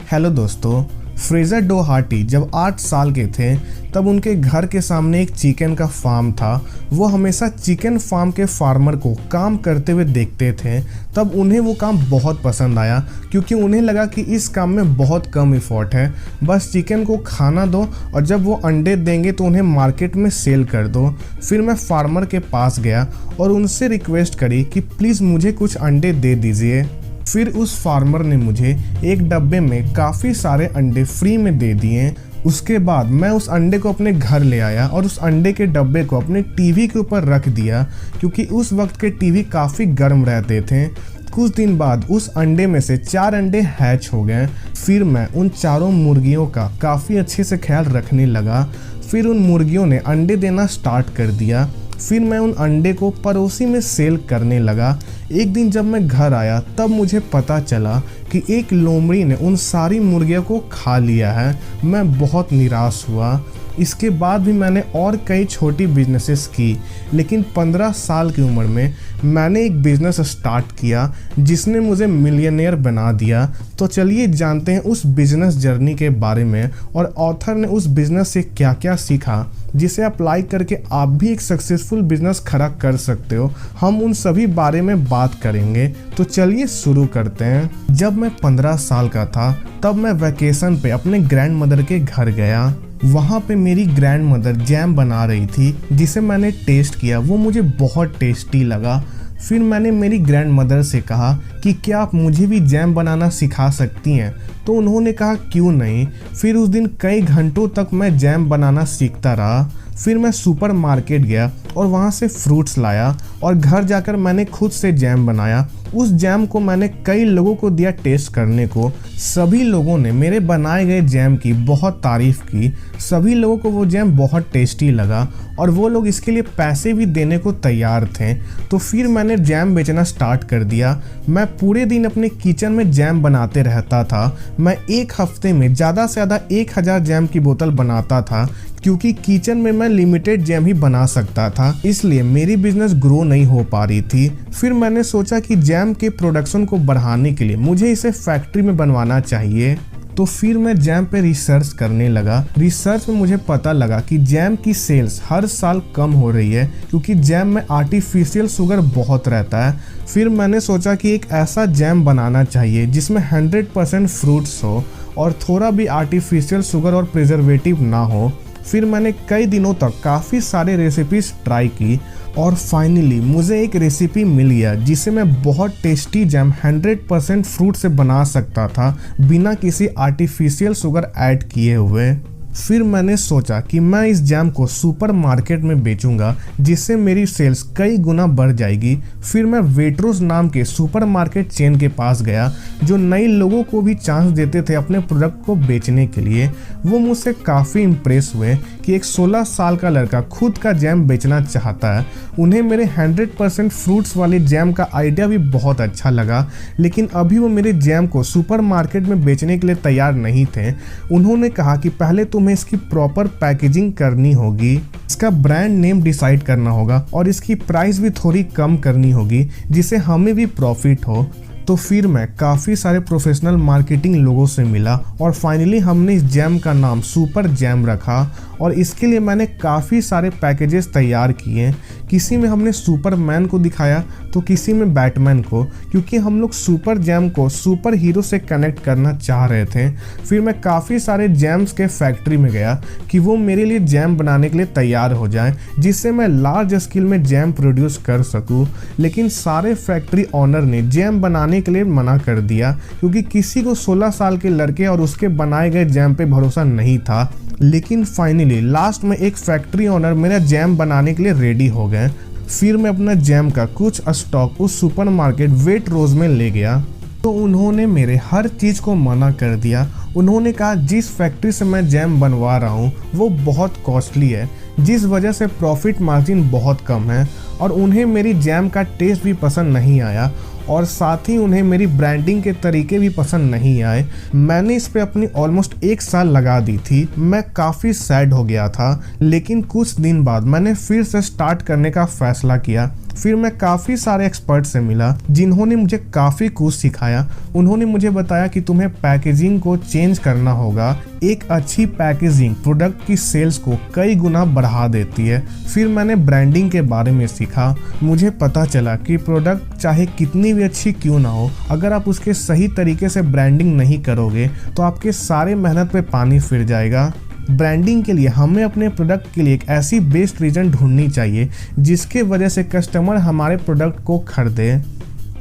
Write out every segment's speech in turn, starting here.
Hello दोस्तों। Fraser डोहार्टी जब 8 साल के थे तब उनके घर के सामने एक चिकन का फार्म था। वो हमेशा चिकन फार्म के फार्मर को काम करते हुए देखते थे। तब उन्हें वो काम बहुत पसंद आया क्योंकि उन्हें लगा कि इस काम में बहुत कम एफर्ट है, बस चिकन को खाना दो और जब वो अंडे देंगे तो उन्हें मार्केट में सेल कर दो। फिर मैं फार्मर के पास गया और उनसे रिक्वेस्ट करी कि प्लीज़ मुझे कुछ अंडे दे दीजिए। फिर उस फार्मर ने मुझे एक डब्बे में काफ़ी सारे अंडे फ्री में दे दिए। उसके बाद मैं उस अंडे को अपने घर ले आया और उस अंडे के डब्बे को अपने टीवी के ऊपर रख दिया क्योंकि उस वक्त के टीवी काफ़ी गर्म रहते थे। कुछ दिन बाद उस अंडे में से 4 अंडे हैच हो गए। फिर मैं उन चारों मुर्गियों का काफ़ी अच्छे से ख्याल रखने लगा। फिर उन मुर्गियों ने अंडे देना स्टार्ट कर दिया। फिर मैं उन अंडे को पड़ोसी में सेल करने लगा। एक दिन जब मैं घर आया तब मुझे पता चला कि एक लोमड़ी ने उन सारी मुर्गियों को खा लिया है। मैं बहुत निराश हुआ। इसके बाद भी मैंने और कई छोटी बिजनेसेस की, लेकिन 15 साल की उम्र में मैंने एक बिज़नेस स्टार्ट किया जिसने मुझे मिलियनेयर बना दिया। तो चलिए जानते हैं उस बिज़नेस जर्नी के बारे में और ऑथर ने उस बिज़नेस से क्या क्या सीखा जिसे अप्लाई करके आप भी एक सक्सेसफुल बिजनेस खड़ा कर सकते हो। हम उन सभी बारे में बात करेंगे। तो चलिए शुरू करते हैं। जब मैं 15 साल का था तब मैं वैकेशन पे अपने ग्रैंड मदर के घर गया। वहाँ पे मेरी ग्रैंड मदर जैम बना रही थी जिसे मैंने टेस्ट किया। वो मुझे बहुत टेस्टी लगा। फिर मैंने मेरी ग्रैंड मदर से कहा कि क्या आप मुझे भी जैम बनाना सिखा सकती हैं। तो उन्होंने कहा क्यों नहीं। फिर उस दिन कई घंटों तक मैं जैम बनाना सीखता रहा। फिर मैं सुपर मार्केट गया और वहाँ से फ्रूट्स लाया और घर जाकर मैंने खुद से जैम बनाया। उस जैम को मैंने कई लोगों को दिया टेस्ट करने को। सभी लोगों ने मेरे बनाए गए जैम की बहुत तारीफ़ की। सभी लोगों को वो जैम बहुत टेस्टी लगा और वो लोग इसके लिए पैसे भी देने को तैयार थे। तो फिर मैंने जैम बेचना स्टार्ट कर दिया। मैं पूरे दिन अपने किचन में जैम बनाते रहता था। मैं एक हफ्ते में ज़्यादा से ज़्यादा 1000 जैम की बोतल बनाता था क्योंकि किचन में मैं लिमिटेड जैम ही बना सकता था, इसलिए मेरी बिजनेस ग्रो नहीं हो पा रही थी। फिर मैंने सोचा कि जैम के प्रोडक्शन को बढ़ाने के लिए मुझे इसे फैक्ट्री में बनवाना चाहिए। तो फिर मैं जैम पे रिसर्च करने लगा। रिसर्च में मुझे पता लगा कि जैम की सेल्स हर साल कम हो रही है क्योंकि जैम में आर्टिफिशियल शुगर बहुत रहता है। फिर मैंने सोचा कि एक ऐसा जैम बनाना चाहिए जिसमें 100% फ्रूट्स हो और थोड़ा भी आर्टिफिशियल शुगर और प्रिजर्वेटिव ना हो। फिर मैंने कई दिनों तक काफ़ी सारे रेसिपीज ट्राई की और फाइनली मुझे एक रेसिपी मिल गया जिसे मैं बहुत टेस्टी जैम 100% फ्रूट से बना सकता था बिना किसी आर्टिफिशियल शुगर ऐड किए हुए। फिर मैंने सोचा कि मैं इस जैम को सुपर मार्केट में बेचूंगा जिससे मेरी सेल्स कई गुना बढ़ जाएगी। फिर मैं वेट्रोस नाम के सुपर मार्केट चेन के पास गया जो नए लोगों को भी चांस देते थे अपने प्रोडक्ट को बेचने के लिए। वो मुझसे काफ़ी इम्प्रेस हुए कि एक 16 साल का लड़का खुद का जैम बेचना चाहता है। उन्हें मेरे 100% फ्रूट्स वाले जैम का आइडिया भी बहुत अच्छा लगा, लेकिन अभी वो मेरे जैम को सुपर मार्केट में बेचने के लिए तैयार नहीं थे। उन्होंने कहा कि पहले तुम्हें इसकी प्रॉपर पैकेजिंग करनी होगी, इसका ब्रांड नेम डिसाइड करना होगा और इसकी प्राइस भी थोड़ी कम करनी होगी जिससे हमें भी प्रॉफिट हो। तो फिर मैं काफ़ी सारे प्रोफेशनल मार्केटिंग लोगों से मिला और फाइनली हमने इस जैम का नाम सुपर जैम रखा और इसके लिए मैंने काफ़ी सारे पैकेजेस तैयार किए। किसी में हमने सुपरमैन को दिखाया तो किसी में बैटमैन को, क्योंकि हम लोग सुपर जैम को सुपर हीरो से कनेक्ट करना चाह रहे थे। फिर मैं काफ़ी सारे जैम्स के फैक्ट्री में गया कि वो मेरे लिए जैम बनाने के लिए तैयार हो जाए जिससे मैं लार्ज स्केल में जैम प्रोड्यूस कर सकूँ। लेकिन सारे फैक्ट्री ऑनर ने जैम बनाने के लिए मना कर दिया क्योंकि किसी को 16 साल के लड़के और उसके बनाए गए जैम पे भरोसा नहीं था। लेकिन फाइनली लास्ट में एक फैक्ट्री ओनर मेरा जैम बनाने के लिए रेडी हो गए। फिर मैं अपना जैम का कुछ स्टॉक उस सुपर मार्केट वेट्रोस में ले गया तो उन्होंने मेरे हर चीज़ को मना कर दिया। उन्होंने कहा जिस फैक्ट्री से मैं जैम बनवा रहा हूँ वो बहुत कॉस्टली है जिस वजह से प्रॉफिट मार्जिन बहुत कम है और उन्हें मेरी जैम का टेस्ट भी पसंद नहीं आया और साथ ही उन्हें मेरी ब्रांडिंग के तरीके भी पसंद नहीं आए। मैंने इस पे अपनी ऑलमोस्ट 1 साल लगा दी थी। मैं काफ़ी सैड हो गया था, लेकिन कुछ दिन बाद मैंने फिर से स्टार्ट करने का फैसला किया फिर मैं काफ़ी सारे एक्सपर्ट से मिला जिन्होंने मुझे काफ़ी कुछ सिखाया। उन्होंने मुझे बताया कि तुम्हें पैकेजिंग को चेंज करना होगा। एक अच्छी पैकेजिंग प्रोडक्ट की सेल्स को कई गुना बढ़ा देती है। फिर मैंने ब्रांडिंग के बारे में सीखा। मुझे पता चला कि प्रोडक्ट चाहे कितनी भी अच्छी क्यों ना हो, अगर आप उसके सही तरीके से ब्रांडिंग नहीं करोगे तो आपके सारे मेहनत पे पानी फिर जाएगा। ब्रांडिंग के लिए हमें अपने प्रोडक्ट के लिए एक ऐसी बेस्ट रीज़न ढूंढनी चाहिए जिसके वजह से कस्टमर हमारे प्रोडक्ट को खरीदे,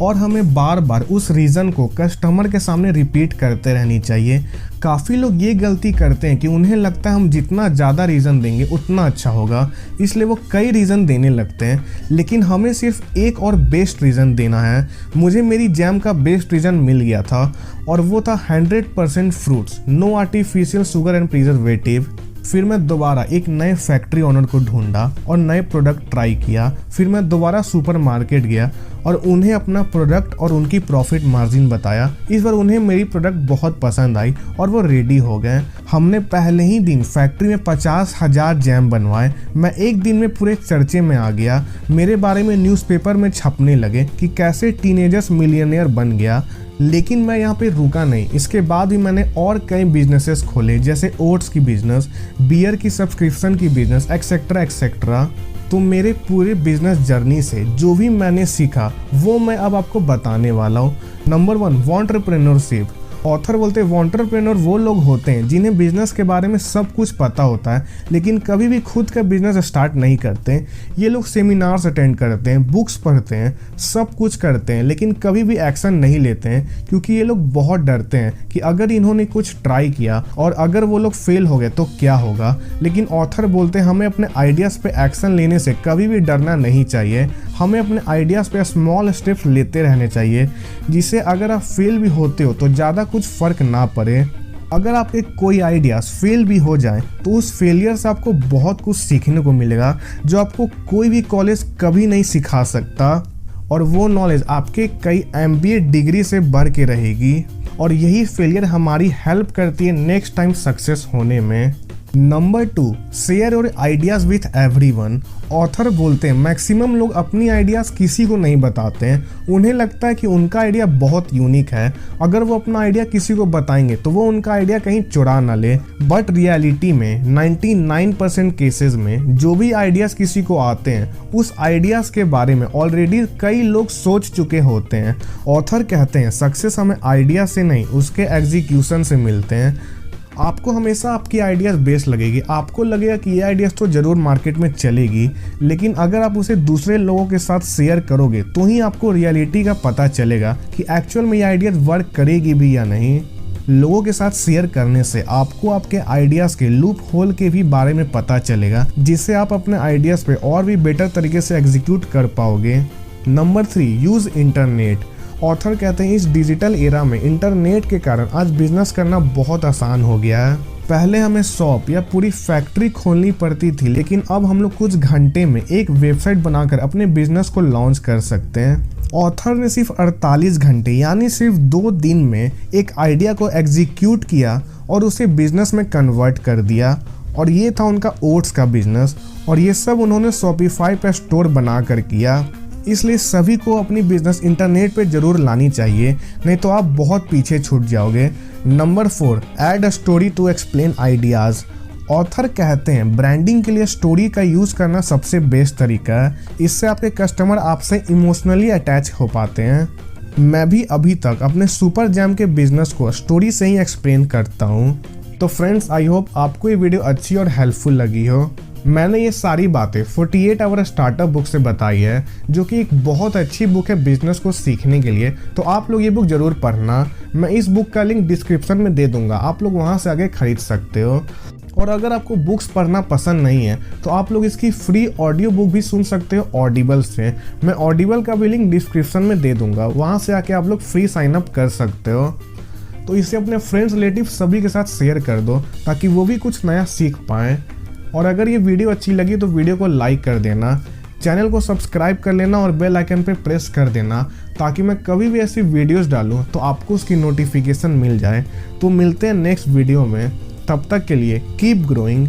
और हमें बार बार उस रीज़न को कस्टमर के सामने रिपीट करते रहनी चाहिए। काफ़ी लोग ये गलती करते हैं कि उन्हें लगता है हम जितना ज़्यादा रीज़न देंगे उतना अच्छा होगा, इसलिए वो कई रीज़न देने लगते हैं। लेकिन हमें सिर्फ एक और बेस्ट रीज़न देना है। मुझे मेरी जैम का बेस्ट रीज़न मिल गया था और वो था 100% fruits, no artificial sugar and preservative. फिर मैं दोबारा एक नए फैक्ट्री ओनर को ढूंढा और नए प्रोडक्ट ट्राई किया। फिर मैं दोबारा सुपरमार्केट गया और उन्हें अपना प्रोडक्ट और उनकी प्रॉफिट मार्जिन बताया। इस बार उन्हें मेरी प्रोडक्ट बहुत पसंद आई और वो रेडी हो गए। हमने पहले ही दिन फैक्ट्री में 50,000 जैम बनवाए। मैं एक दिन में पूरे चर्चे में आ गया। मेरे बारे में न्यूज़पेपर में छपने लगे कि कैसे टीनेजर्स मिलियनेयर बन गया। लेकिन मैं यहाँ पे रुका नहीं। इसके बाद भी मैंने और कई बिजनेसेस खोले, जैसे ओट्स की बिजनेस, बियर की सब्सक्रिप्शन की बिजनेस, एक्सेट्रा एक्सेट्रा। तो मेरे पूरे बिजनेस जर्नी से जो भी मैंने सीखा वो मैं अब आपको बताने वाला हूँ। Number 1, entrepreneurship. ऑथर बोलते हैं एंटरप्रेन्योर वो लोग होते हैं जिन्हें बिजनेस के बारे में सब कुछ पता होता है लेकिन कभी भी खुद का बिजनेस स्टार्ट नहीं करते। ये लोग सेमिनार्स अटेंड करते हैं, बुक्स पढ़ते हैं, सब कुछ करते हैं लेकिन कभी भी एक्शन नहीं लेते हैं क्योंकि ये लोग बहुत डरते हैं कि अगर इन्होंने कुछ ट्राई किया और अगर वो लोग फेल हो गए तो क्या होगा। लेकिन ऑथर बोलते हैं हमें अपने आइडियाज़ पे एक्शन लेने से कभी भी डरना नहीं चाहिए। हमें अपने आइडियाज़ पे स्मॉल स्टेप्स लेते रहने चाहिए जिससे अगर आप फेल भी होते हो तो ज़्यादा कुछ फ़र्क ना पड़े। अगर आपके कोई आइडियाज़ फेल भी हो जाए तो उस फेलियर से आपको बहुत कुछ सीखने को मिलेगा जो आपको कोई भी कॉलेज कभी नहीं सिखा सकता, और वो नॉलेज आपके कई MBA डिग्री से बढ़ के रहेगी। और यही फेलियर हमारी हेल्प करती है नेक्स्ट टाइम सक्सेस होने में। Number 2, share your ideas with everyone. Author बोलते हैं मैक्सिमम लोग अपनी आइडियाज़ किसी को नहीं बताते हैं। उन्हें लगता है कि उनका आइडिया बहुत यूनिक है, अगर वो अपना आइडिया किसी को बताएंगे तो वो उनका आइडिया कहीं चुरा ना ले। बट रियलिटी में 99% केसेस में जो भी आइडियाज़ किसी को आते हैं उस आइडियाज़ के बारे में ऑलरेडी कई लोग सोच चुके होते हैं। ऑथर कहते हैं सक्सेस हमें आइडिया से नहीं उसके एग्जीक्यूशन से मिलते हैं। आपको हमेशा आपकी आइडियाज़ बेस्ट लगेगी, आपको लगेगा कि ये आइडियाज़ तो ज़रूर मार्केट में चलेगी, लेकिन अगर आप उसे दूसरे लोगों के साथ शेयर करोगे तो ही आपको रियलिटी का पता चलेगा कि एक्चुअल में ये आइडियाज़ वर्क करेगी भी या नहीं। लोगों के साथ शेयर करने से आपको आपके आइडियाज़ के लूप होल के भी बारे में पता चलेगा जिससे आप अपने आइडियाज़ पे और भी बेटर तरीके से एग्जीक्यूट कर पाओगे। Number 3, use internet. ऑथर कहते हैं इस डिजिटल एरा में इंटरनेट के कारण आज बिजनेस करना बहुत आसान हो गया है। पहले हमें शॉप या पूरी फैक्ट्री खोलनी पड़ती थी लेकिन अब हम लोग कुछ घंटे में एक वेबसाइट बनाकर अपने बिजनेस को लॉन्च कर सकते हैं। ऑथर ने सिर्फ 48 घंटे यानी सिर्फ 2 दिन में एक आइडिया को एग्जीक्यूट किया और उसे बिजनेस में कन्वर्ट कर दिया, और ये था उनका ओट्स का बिजनेस, और ये सब उन्होंने शॉपिफाई पर स्टोर बनाकर किया। इसलिए सभी को अपनी बिजनेस इंटरनेट पे जरूर लानी चाहिए, नहीं तो आप बहुत पीछे छूट जाओगे। Number 4, add a story to explain ideas. Author कहते हैं ब्रांडिंग के लिए स्टोरी का यूज़ करना सबसे बेस्ट तरीका है। इससे आपके कस्टमर आपसे इमोशनली अटैच हो पाते हैं। मैं भी अभी तक अपने सुपर जैम के बिजनेस को स्टोरी से ही एक्सप्लेन करता हूँ। तो फ्रेंड्स, आई होप आपको ये वीडियो अच्छी और हेल्पफुल लगी हो। मैंने ये सारी बातें 48 आवर स्टार्टअप बुक से बताई है, जो कि एक बहुत अच्छी बुक है बिजनेस को सीखने के लिए। तो आप लोग ये बुक ज़रूर पढ़ना। मैं इस बुक का लिंक डिस्क्रिप्शन में दे दूंगा, आप लोग वहाँ से आगे खरीद सकते हो। और अगर आपको बुक्स पढ़ना पसंद नहीं है तो आप लोग इसकी फ्री ऑडियो बुक भी सुन सकते हो ऑडिबल से। मैं ऑडिबल का भी लिंक डिस्क्रिप्शन में दे दूंगा, वहाँ से आके आप लोग फ्री साइन अप कर सकते हो। तो इसे अपने फ्रेंड्स रिलेटिव सभी के साथ शेयर कर दो ताकि वो भी कुछ नया सीख पाएँ। और अगर ये वीडियो अच्छी लगी तो वीडियो को लाइक कर देना, चैनल को सब्सक्राइब कर लेना और बेल आइकन पे प्रेस कर देना ताकि मैं कभी भी ऐसी वीडियोस डालूं तो आपको उसकी नोटिफिकेशन मिल जाए। तो मिलते हैं नेक्स्ट वीडियो में, तब तक के लिए कीप ग्रोइंग।